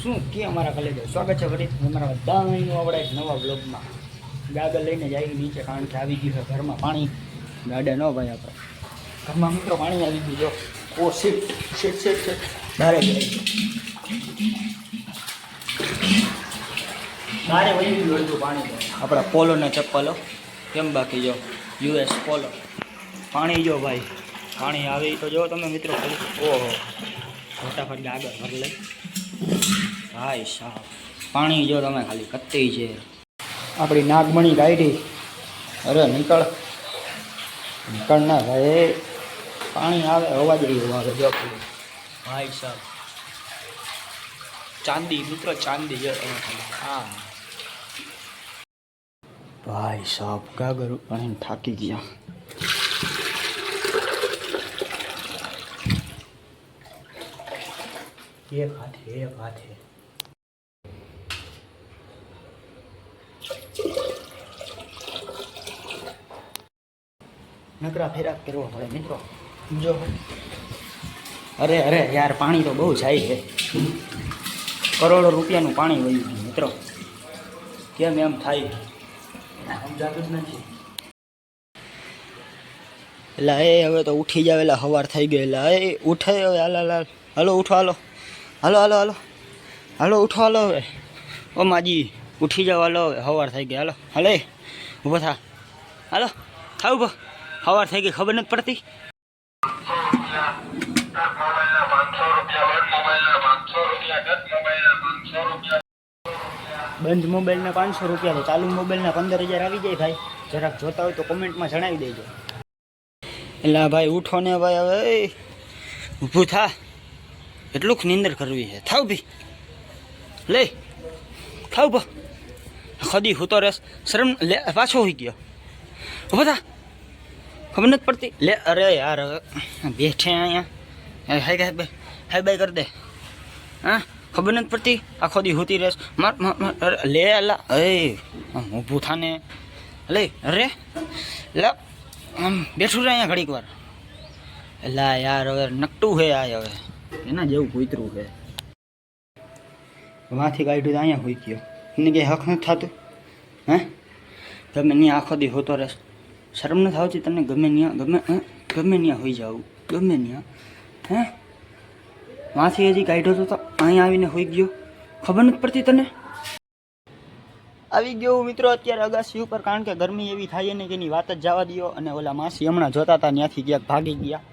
શું કે અમારા કલેજો સ્વાગત છે ફરી અમારા બધાનું આપણે એક નવા બ્લોગમાં ગાગર લઈને જ આવી નીચે, કારણ કે આવી ગયું છે ઘરમાં પાણી. ગાડા ન ભાઈ આપણે ઘરમાં મિત્રો પાણી આવી ગયું. જો ઓ શીટ શીટ શીટ શીટ ધારે ધારે વહી ગયું અડધું પાણી. તો આપણા પોલો ને ચપ્પલો કેમ બાકી જો US પોલો પાણી જો ભાઈ પાણી આવે તો જો તમે મિત્રો ઓહો ફટાફટ આગળ ભર લે ભાઈ સાહેબ. પાણી જો તમે ખાલી કત્તી છે. આપણી નાગમણી કાઢી. અરે નીકળ નીકળ ના ભાઈ, પાણી આવે અવાજ એવું આવે જો ભાઈ સાહેબ. ચાંદી મિત્રો ચાંદી જો તમે ખાલી. હા ભાઈ સાહેબ ગાગર પાણી થાકી ગયા. એક હાથે નકરા ફેરા કરવો પડે મિત્રો જો. અરે અરે યાર પાણી તો બહુ જાય છે. કરોડો રૂપિયાનું પાણી વહ્યું ગયું મિત્રો. કેમ એમ થાય સમજાતું જ નથી. એટલે એ હવે તો ઉઠી જાવ, એટલે સવાર થઈ ગયો. એટલે એ ઉઠે હવે હાલો ઉઠો હાલો હાલો હાલો હાલો હાલો ઉઠો હાલો હવે. ઓ માજી ઉઠી જાવ હાલો, હવે સવાર થઈ ગઈ. હાલો હાલે ઊભો થા, હાલો થાવ ઊભો. સવાર થઈ ગઈ ખબર નથી પડતી. બંધ મોબાઈલના 500 રૂપિયા છે, ચાલુ મોબાઈલના 15,000 આવી જાય ભાઈ. જરાક જોતા હોય તો કોમેન્ટમાં જણાવી દેજો. એટલે ભાઈ ઉઠો ને ભાઈ, હવે ઊભું થા. એટલું નીંદર કરવી છે. થાવ ભી લે થાવ ભો ખદી હું તો રેસ શરમ લે. પાછો હોઈ ગયો ઊભો થા, ખબર નથી પડતી. લે અરે યાર બેઠે અહીંયા હાઈ બાય કરી દે. હા ખબર નથી પડતી, આખો દી હોતી રેસ માર લે અલા એ ઊભું થાને લે. અરે લે આમ બેઠું રહે અહીંયા ઘડીક વાર. એલા યાર હવે નકટું છે આ, હવે એના જેવું કૂતરું છે. વાંથી કાઢ્યું તો અહીંયા હોઈ ગયો. એને કંઈ હક નથી થતું. હે ગમે ત્યાં આખો દી હોતો રહેશ, શરમ નથી આવતી તને? ગમે ત્યાં હોઈ જાવ, ગમે ત્યાં. હે વાંથી હજી કાઢ્યો તો અહીંયા આવીને હોઈ ગયો, ખબર નથી પડતી તને? આવી ગયો મિત્રો અત્યારે અગાસી ઉપર, કારણ કે ગરમી એવી થાય ને કે એની વાત જ જવા દો. અને ઓલા માસી હમણાં જોતા હતા ત્યાંથી ક્યાંક ભાગી ગયા.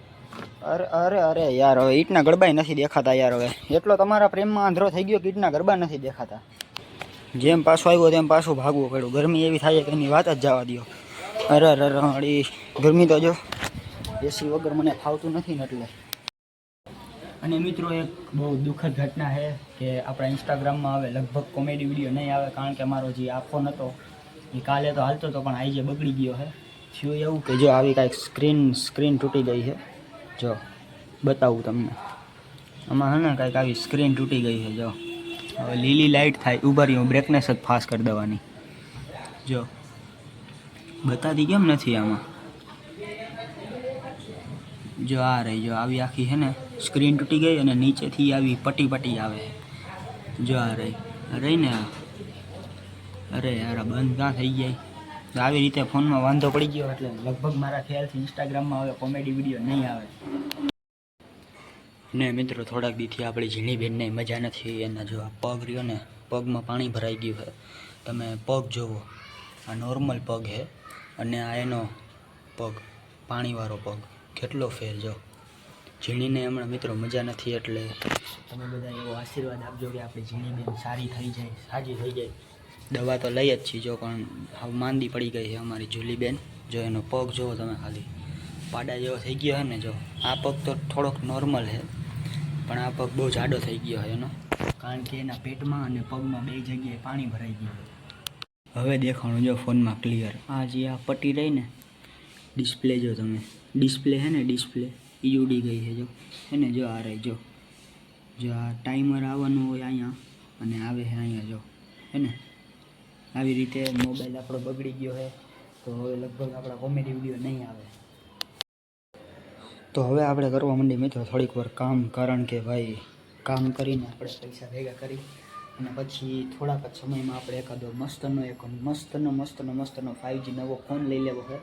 અરે અરે અરે યાર હવે ઈટના ગરબા નથી દેખાતા યાર. હવે એટલો તમારા પ્રેમમાં આંધળો થઈ ગયો કે ઈટના ગરબા નથી દેખાતા. જેમ પાછો આવ્યો તેમ પાછું ભાગવું પડ્યું. ગરમી એવી થાય કે એની વાત જ જવા દો. અરે અરે અડી ગરમી તો જો એસી વગર મને ફાવતું નથી ને એટલે. અને મિત્રો એક બહુ દુઃખદ ઘટના છે કે આપણા ઇન્સ્ટાગ્રામમાં હવે લગભગ કોમેડી વિડીયો નહીં આવે, કારણ કે અમારો જે આખો નહોતો એ કાલે તો હાલતો હતો, પણ આજે બગડી ગયો છે. થયું એવું કે જો આવી કાંઈક સ્ક્રીન તૂટી ગઈ છે. જો બતાવું તમને, આમાં હે ને કાંઈક આવી સ્ક્રીન તૂટી ગઈ છે. જો હવે લીલી લાઇટ થાય ઊભા રહી, હું બ્રેકનેસ જ ફાસ્ટ કરી દેવાની. જો બતાતી કેમ નથી આમાં? જો આ રહી, જો આવી આખી છે ને સ્ક્રીન તૂટી ગઈ અને નીચેથી આવી પટ્ટી આવે. જો આ રહી ને આ. અરે યાર બંધ ક્યાં થઈ જાય? આવી રીતે ફોનમાં વાંધો પડી ગયો એટલે લગભગ મારા ખ્યાલથી ઇન્સ્ટાગ્રામમાં હવે કોમેડી વિડીયો નહીં આવે. ને મિત્રો થોડાક દીથી આપણી ઝીણી બેનને મજા નથી. એના જો આ પગ રહ્યો ને, પગમાં પાણી ભરાઈ ગયું છે. તમે પગ જુઓ, આ નોર્મલ પગ છે અને આ એનો પગ પાણીવાળો પગ. કેટલો ફેર જો. ઝીણીને હમણાં મિત્રો મજા નથી, એટલે તમે બધા એવો આશીર્વાદ આપજો કે આપણી ઝીણી બેન સારી થઈ જાય, સાજી થઈ જાય. દવા તો લઈ જ છીએ જો, પણ હવે માંદી પડી ગઈ છે અમારી જુલી બેન. જો એનો પગ જુઓ તમે ખાલી, પાડા જેવો થઈ ગયો છે ને. જો આ પગ તો થોડોક નોર્મલ છે, પણ આ પગ બહુ જાડો થઈ ગયો છે એનો, કારણ કે એના પેટમાં અને પગમાં બે જગ્યાએ પાણી ભરાઈ ગયું. હવે દેખાણું જો ફોનમાં ક્લિયર. આ જે આ પટ્ટી રહી ને ડિસ્પ્લે, જો તમે ડિસ્પ્લે છે ને ડિસ્પ્લે એ ઉડી ગઈ છે. જો એને જો આ રહી, જો આ ટાઈમર આવવાનું હોય અહીંયા અને આવે છે અહીંયા. જો હે ને આવી રીતે મોબાઈલ આપણો બગડી ગયો છે. તો હવે લગભગ આપણા કોમેડી વિડીયો નહીં આવે. તો હવે આપણે કરવા માંડીએ મિત્રો થોડીક વાર કામ, કારણ કે ભાઈ કામ કરીને આપણે પૈસા ભેગા કરી અને પછી થોડાક જ સમયમાં આપણે એકાદો મસ્તનો 5G નવો ફોન લઈ લેવો છે.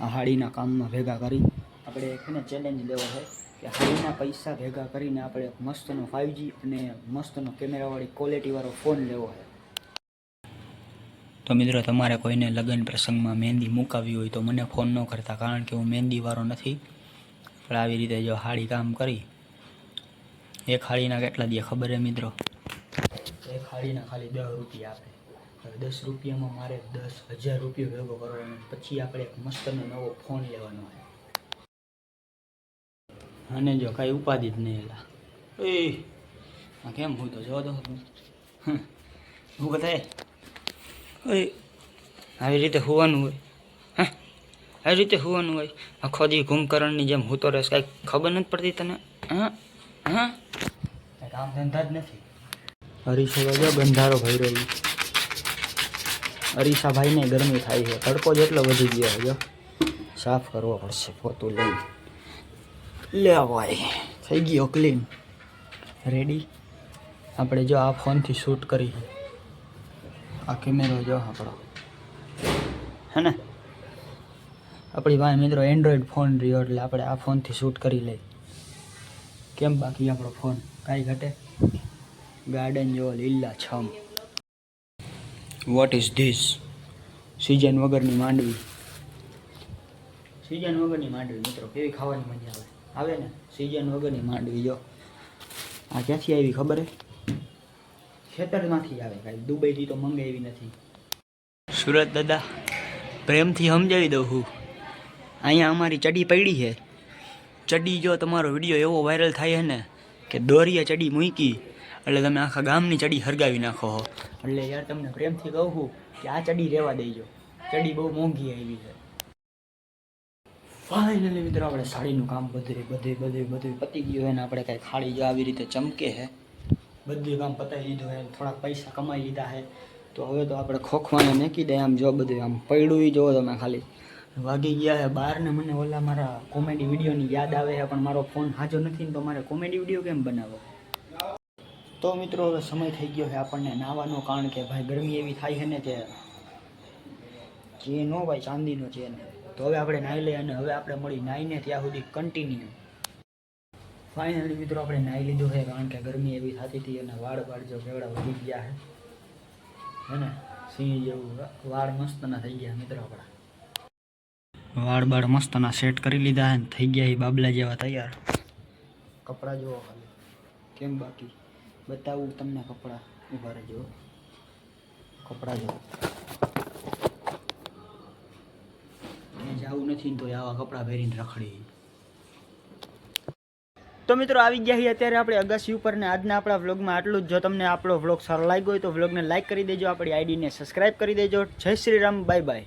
આ હાડીના કામમાં ભેગા કરી આપણે એને ચેલેન્જ લેવો છે કે હાડીના પૈસા ભેગા કરીને આપણે એક મસ્તનો 5G અને મસ્તનો કેમેરાવાળી ક્વોલિટીવાળો ફોન લેવો છે. તો મિત્રો તમારે કોઈને લગ્ન પ્રસંગમાં મહેંદી મુકાવી હોય તો મને ફોન ન કરતા, કારણ કે હું મહેંદીવાળો નથી. પણ આવી રીતે જો હાડી કામ કરી, એક હાડીના કેટલા દે ખબર હે મિત્રો? એક હાડીના ખાલી 10 રૂપિયા આપે. હવે 10 રૂપિયામાં મારે 10,000 રૂપિયા ભેગો કરવાનો, પછી આપણે એક મસ્તનો નવો ફોન લેવાનો છે. અને જો કાંઈ ઉપાધિ જ નહીં. એલા આ કેમ હું તો જો તો હું બતાય આવી રીતે હોવાનું હોય. હા, આવી રીતે હોવાનું હોય. આખો દી કુંભકર્ણની જેમ હું તો રહેશ, કાંઈ ખબર નથી પડતી તને? હા હા, કાંઈ કામ ધંધા જ નથી. હરીશો જો બંધારો ભરી રહ્યો. હરીશાભાઈને ગરમી થાય છે, તડકો જેટલો વધી ગયો છે. જો સાફ કરવો પડશે પોતું લઈ લેવાય. થઈ ગયો ક્લીન, રેડી. આપણે જો આ ફોનથી શૂટ કરી, આ કેમેરો જો આપણો હે ને, આપણી પાસે મિત્રો એન્ડ્રોઈડ ફોન રહ્યો એટલે આપણે આ ફોનથી શૂટ કરી લઈ. કેમ બાકી આપણો ફોન કાંઈ ઘટે? ગાર્ડન જો લીલા છમ. What is this? સિઝન વગરની માંડવી. સિઝન વગરની માંડવી મિત્રો કેવી ખાવાની મજા આવે? આવે ને સિઝન વગરની માંડવી. જો આ ક્યાંથી આવી ખબર હે? ખેતરમાંથી આવે, કાંઈ દુબઈથી તો મંગાવી નથી. સુરત દાદા પ્રેમથી સમજાવી દઉં હું, અહીંયા અમારી ચડી પડી છે. ચડી જો તમારો વિડીયો એવો વાયરલ થાય છે ને કે દોરીએ ચડી મૂકી એટલે તમે આખા ગામની ચડી હરગાવી નાખો હો. એટલે યાર તમને પ્રેમથી કહું છું કે આ ચડી રહેવા દેજો, ચડી બહુ મોંઘી આવી છે. ફાઇનલી મિત્રો આપણે સાડીનું કામ બધું પતી ગયું હોય ને આપણે કાંઈ ખાડી જો આવી રીતે ચમકે છે. બધું કામ પતાવી લીધું છે, થોડાક પૈસા કમાઈ લીધા છે. તો હવે તો આપણે ખોખવાને મેકી દે. આમ જો બધું આમ પડ્યું જોવો તમે, ખાલી વાગી ગયા છે 12 ને. મને ઓલા મારા કોમેડી વિડીયોની યાદ આવે છે, પણ મારો ફોન હાજો નથી ને તો મારે કોમેડી વિડીયો કેમ બનાવો? તો મિત્રો હવે સમય થઈ ગયો છે આપણને નાહવાનો, કારણ કે ભાઈ ગરમી એવી થાય છે ને કે ચેન હો ભાઈ, ચાંદીનો ચેન. તો હવે આપણે નાહી લઈએ અને હવે આપણે મળી નાહીને ત્યાં સુધી કન્ટિન્યુ. ફાઇનલી મિત્રો આપણે નાહી લીધું છે, કારણ કે ગરમી એવી થતી હતી અને વાળ જો કેવડા વધી ગયા છે હે ને, સિંહ જેવું વાળ મસ્તના થઈ ગયા મિત્રો. આપણા વાળ મસ્તના સેટ કરી લીધા છે, થઈ ગયા એ બાબલા જેવા તૈયાર. કપડાં જોવો ખાલી કેમ બાકી બતાવું તમને. કપડાં ઉભા રહેજો, કપડાં જો. જવું નથી ને તો આવા કપડાં પહેરીને રખડી. તો મિત્રો આવી ગયા છીએ અત્યારે આપણે અગાસી ઉપર ને આજના આપણા વ્લોગમાં આટલું જ. જો તમને આપણો વ્લોગ સારો લાગ્યો હોય તો વ્લોગને લાઈક કરી દેજો, આપણી આઈડીને સબસ્ક્રાઈબ કરી દેજો. જય શ્રી રામ, બાય બાય.